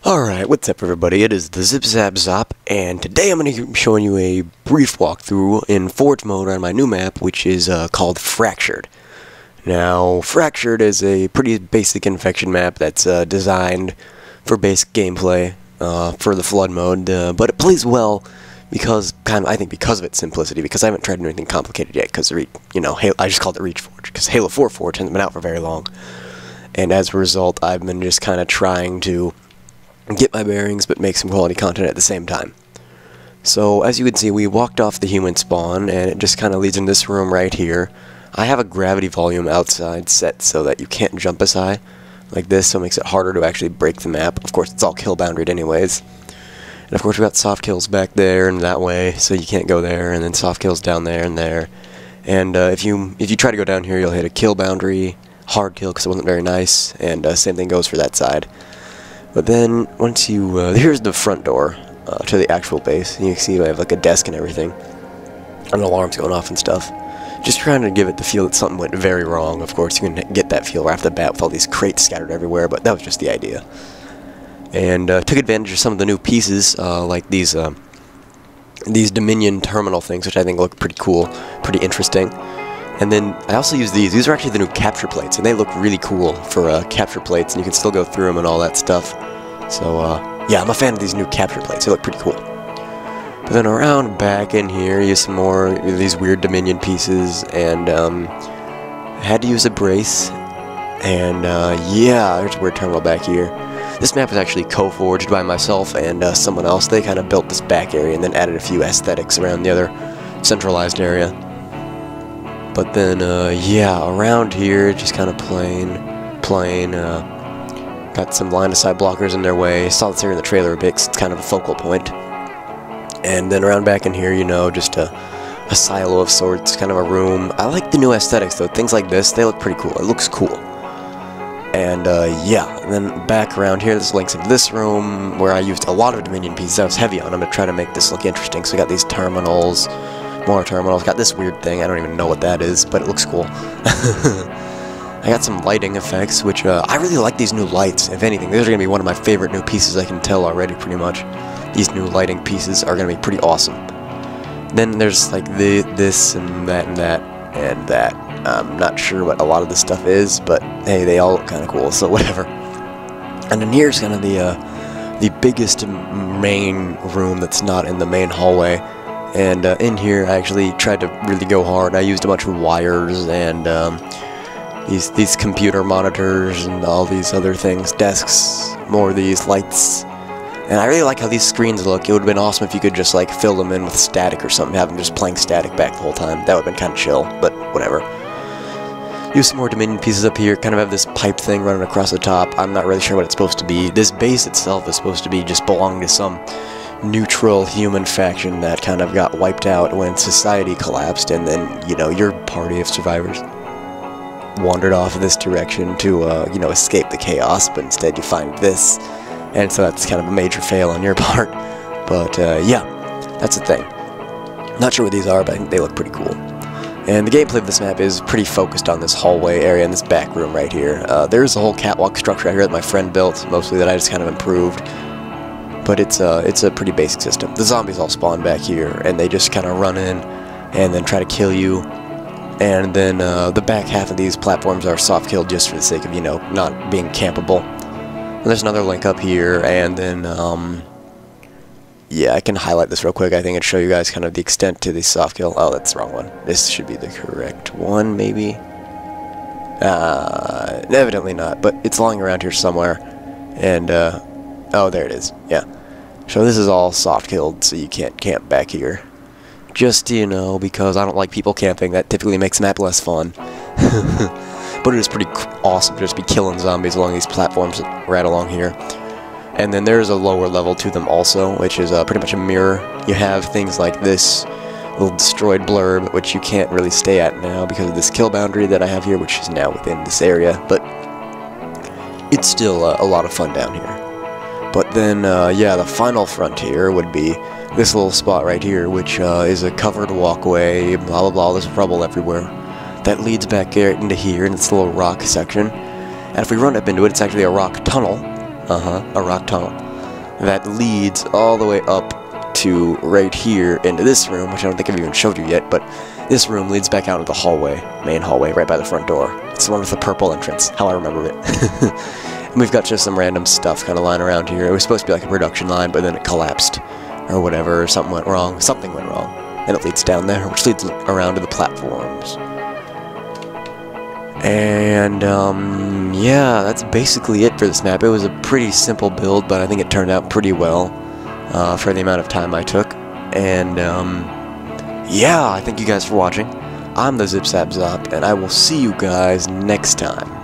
Alright, what's up everybody? It is the Zip Zap Zop, and today I'm going to be showing you a brief walkthrough in Forge mode on my new map, which is called Fractured. Now, Fractured is a pretty basic infection map that's designed for basic gameplay for the Flood mode, but it plays well because, I think because of its simplicity, because I haven't tried to do anything complicated yet, because, I just called it Reach Forge, because Halo 4 Forge hasn't been out for very long. And as a result, I've been just kind of trying to get my bearings, but make some quality content at the same time. So, as you can see, we walked off the human spawn, and it just kind of leads in this room right here. I have a gravity volume outside set so that you can't jump as high, like this, so it makes it harder to actually break the map. Of course, it's all kill boundaried anyways. And of course, we got soft kills back there and that way, so you can't go there, and then soft kills down there and there. And if you try to go down here, you'll hit a kill boundary, hard kill because it wasn't very nice, and same thing goes for that side. But then, once you, here's the front door to the actual base. You can see I have like a desk and everything, and alarms going off and stuff. Just trying to give it the feel that something went very wrong. Of course, you can get that feel right off the bat with all these crates scattered everywhere, but that was just the idea. And took advantage of some of the new pieces, like these Dominion terminal things, which I think look pretty cool, pretty interesting. And then I also use these. These are actually the new capture plates, and they look really cool for capture plates, and you can still go through them and all that stuff. So, yeah, I'm a fan of these new capture plates. They look pretty cool. But then around back in here, you have some more of these weird Dominion pieces, and had to use a brace. And, yeah, there's a weird terminal back here. This map was actually co-forged by myself and someone else. They kind of built this back area and then added a few aesthetics around the other centralized area. But then, yeah, around here, just kind of plain, got some line-of-sight blockers in their way. Saw this here in the trailer a bit, 'cause it's kind of a focal point. And then around back in here, you know, just a silo of sorts, kind of a room. I like the new aesthetics, though. Things like this, they look pretty cool. It looks cool. And, yeah, and then back around here, this links into this room, where I used a lot of Dominion pieces. I was heavy on them to try to make this look interesting. So we got these terminals. More terminals. Got this weird thing. I don't even know what that is, but it looks cool. I got some lighting effects, which I really like these new lights. If anything, these are going to be one of my favorite new pieces. I can tell already, pretty much. These new lighting pieces are going to be pretty awesome. Then there's like this and that and that and that. I'm not sure what a lot of this stuff is, but hey, they all look kind of cool, so whatever. And then here's kind of the biggest main room that's not in the main hallway. And in here, I actually tried to really go hard. I used a bunch of wires and these computer monitors and all these other things, desks, more of these lights. And I really like how these screens look. It would have been awesome if you could just like fill them in with static or something, have them just playing static back the whole time. That would have been kind of chill, but whatever. Use some more Dominion pieces up here, kind of have this pipe thing running across the top. I'm not really sure what it's supposed to be. This base itself is supposed to be just belong to some neutral human faction that kind of got wiped out when society collapsed, and then, you know, your party of survivors wandered off in this direction to, you know, escape the chaos, but instead you find this, and so that's kind of a major fail on your part. But, yeah, that's the thing. Not sure what these are, but I think they look pretty cool. And the gameplay of this map is pretty focused on this hallway area and this back room right here. There's a whole catwalk structure out here that my friend built, mostly that I just kind of improved. But it's a pretty basic system. The zombies all spawn back here, and they just kind of run in and then try to kill you. And then the back half of these platforms are soft killed just for the sake of, you know, not being campable. And there's another link up here, and then, yeah, I can highlight this real quick. I think it'd show you guys kind of the extent to the soft kill. Oh, that's the wrong one. This should be the correct one, maybe? Evidently not, but it's lying around here somewhere. And, oh, there it is. Yeah. So this is all soft killed, so you can't camp back here. Just, you know, because I don't like people camping. That typically makes the map less fun. But it is pretty awesome to just be killing zombies along these platforms right along here. And then there's a lower level to them also, which is pretty much a mirror. You have things like this little destroyed blurb, which you can't really stay at now because of this kill boundary that I have here, which is now within this area. But it's still a lot of fun down here. But then, yeah, the final frontier would be this little spot right here, which is a covered walkway, blah blah blah, there's rubble everywhere. That leads back into here, in this little rock section. And if we run up into it, it's actually a rock tunnel. A rock tunnel. that leads all the way up to right here into this room, which I don't think I've even showed you yet, but this room leads back out to the hallway, main hallway, right by the front door. It's the one with the purple entrance, how I remember it. And we've got just some random stuff kind of lying around here. It was supposed to be like a production line, but then it collapsed, or whatever, or something went wrong. Something went wrong. And it leads down there, which leads around to the platforms. And, yeah, that's basically it for this map. It was a pretty simple build, but I think it turned out pretty well for the amount of time I took. And, yeah, I thank you guys for watching. I'm the Zip Zap Zop, and I will see you guys next time.